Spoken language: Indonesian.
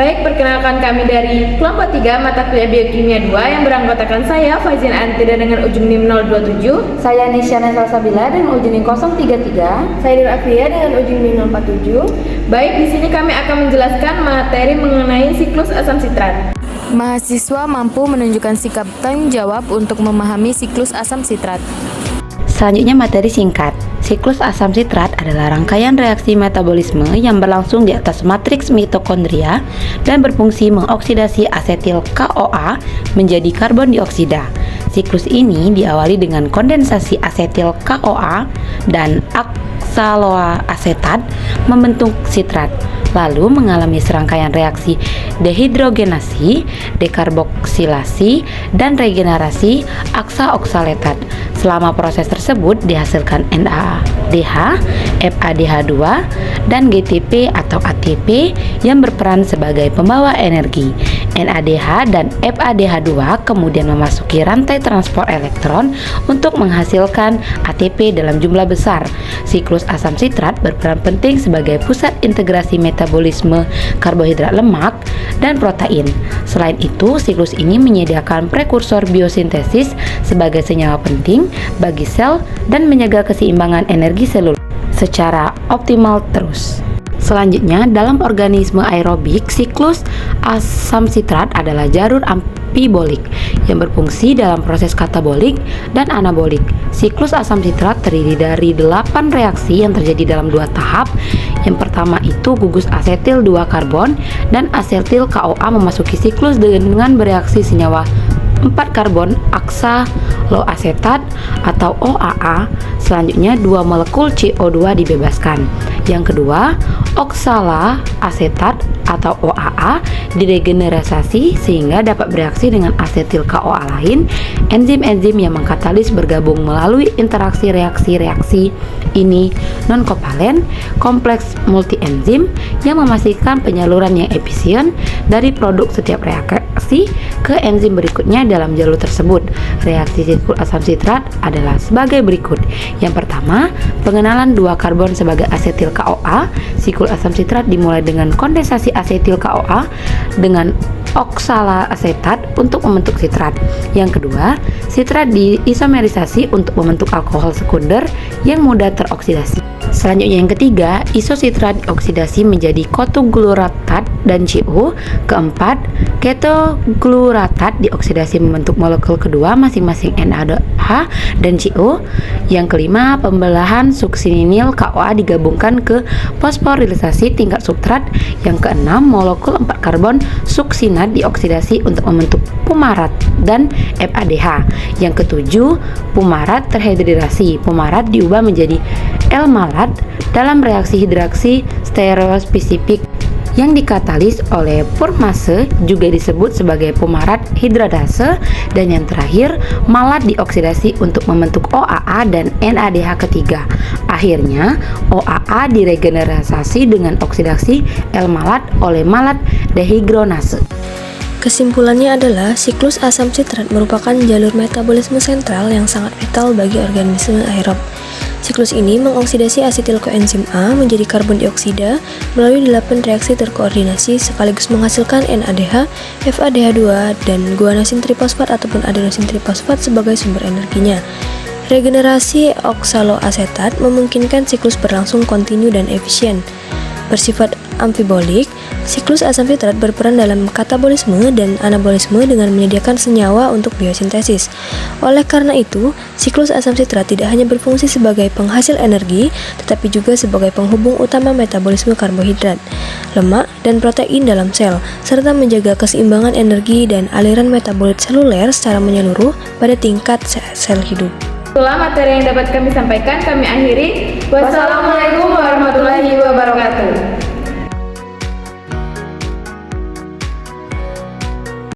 Baik, perkenalkan kami dari kelompok 3 mata kuliah Biokimia 2 yang beranggotakan saya Faizin Antida dengan ujung NIM 027, Saya Nisyana Salsabila dengan ujung NIM 033. Saya Nur Afria dengan ujung NIM 047. Baik, di sini kami akan menjelaskan materi mengenai siklus asam sitrat. Mahasiswa mampu menunjukkan sikap tanggung jawab untuk memahami siklus asam sitrat. Selanjutnya materi singkat. Siklus asam sitrat adalah rangkaian reaksi metabolisme yang berlangsung di atas matriks mitokondria dan berfungsi mengoksidasi asetil CoA menjadi karbon dioksida. Siklus ini diawali dengan kondensasi asetil CoA dan oksaloasetat membentuk sitrat, lalu mengalami serangkaian reaksi dehidrogenasi, dekarboksilasi, dan regenerasi oksa-oksaletat. Selama proses tersebut dihasilkan NADH, FADH2, dan GTP atau ATP yang berperan sebagai pembawa energi. NADH dan FADH2 kemudian memasuki rantai transport elektron untuk menghasilkan ATP dalam jumlah besar. Siklus asam sitrat berperan penting sebagai pusat integrasi metabolisme karbohidrat lemak dan protein. Selain itu, siklus ini menyediakan prekursor biosintesis sebagai senyawa penting bagi sel dan menjaga keseimbangan energi selul secara optimal terus. Selanjutnya, dalam organisme aerobik, siklus asam sitrat adalah jalur amfibolik yang berfungsi dalam proses katabolik dan anabolik. Siklus asam sitrat terdiri dari 8 reaksi yang terjadi dalam 2 tahap. Yang pertama itu gugus asetil 2 karbon dan asetil CoA memasuki siklus dengan bereaksi senyawa 4 karbon oksaloasetat atau OAA. Selanjutnya 2 molekul CO2 dibebaskan. Yang kedua, oksaloasetat atau OAA diregenerasi sehingga dapat bereaksi dengan asetil CoA lain. Enzim-enzim yang mengkatalis bergabung melalui interaksi reaksi-reaksi ini non-kovalen, kompleks multi-enzim yang memastikan penyaluran yang efisien dari produk setiap reaksi ke enzim berikutnya dalam jalur tersebut. Reaksi siklus asam sitrat adalah sebagai berikut. Yang pertama, pengenalan 2 karbon sebagai asetil CoA. Siklus asam sitrat dimulai dengan kondensasi asetil CoA dengan oksaloasetat untuk membentuk sitrat. Yang kedua, sitrat diisomerisasi untuk membentuk alkohol sekunder yang mudah teroksidasi. Selanjutnya yang ketiga, isositrat dioksidasi menjadi ketogluratat dan CO. Keempat, ketogluratat dioksidasi membentuk molekul kedua masing-masing NADH dan CO. Yang kelima, pembelahan suksinil CoA digabungkan ke fosforilisasi tingkat substrat. Yang keenam, molekul 4 karbon suksinat dioksidasi untuk membentuk pumarat dan FADH. Yang ketujuh, pumarat terhidrasi. Pumarat diubah menjadi L-malat dalam reaksi hidraksi stereospesifik yang dikatalis oleh formase, juga disebut sebagai pumarat hidradase. Dan yang terakhir, malat dioksidasi untuk membentuk OAA dan NADH ketiga. Akhirnya, OAA diregenerasi dengan oksidasi L-malat oleh malat dehidronase. Kesimpulannya adalah siklus asam sitrat merupakan jalur metabolisme sentral yang sangat vital bagi organisme aerob. Siklus ini mengoksidasi asetil koenzim A menjadi karbon dioksida melalui 8 reaksi terkoordinasi sekaligus menghasilkan NADH, FADH2, dan guanosin trifosfat ataupun adenosin trifosfat sebagai sumber energinya. Regenerasi oksaloasetat memungkinkan siklus berlangsung kontinu dan efisien. Bersifat amfibolik, siklus asam sitrat berperan dalam katabolisme dan anabolisme dengan menyediakan senyawa untuk biosintesis. Oleh karena itu, siklus asam sitrat tidak hanya berfungsi sebagai penghasil energi, tetapi juga sebagai penghubung utama metabolisme karbohidrat, lemak, dan protein dalam sel, serta menjaga keseimbangan energi dan aliran metabolit seluler secara menyeluruh pada tingkat sel hidup. Itulah materi yang dapat kami sampaikan. Kami akhiri. Wassalamualaikum warahmatullahi wabarakatuh.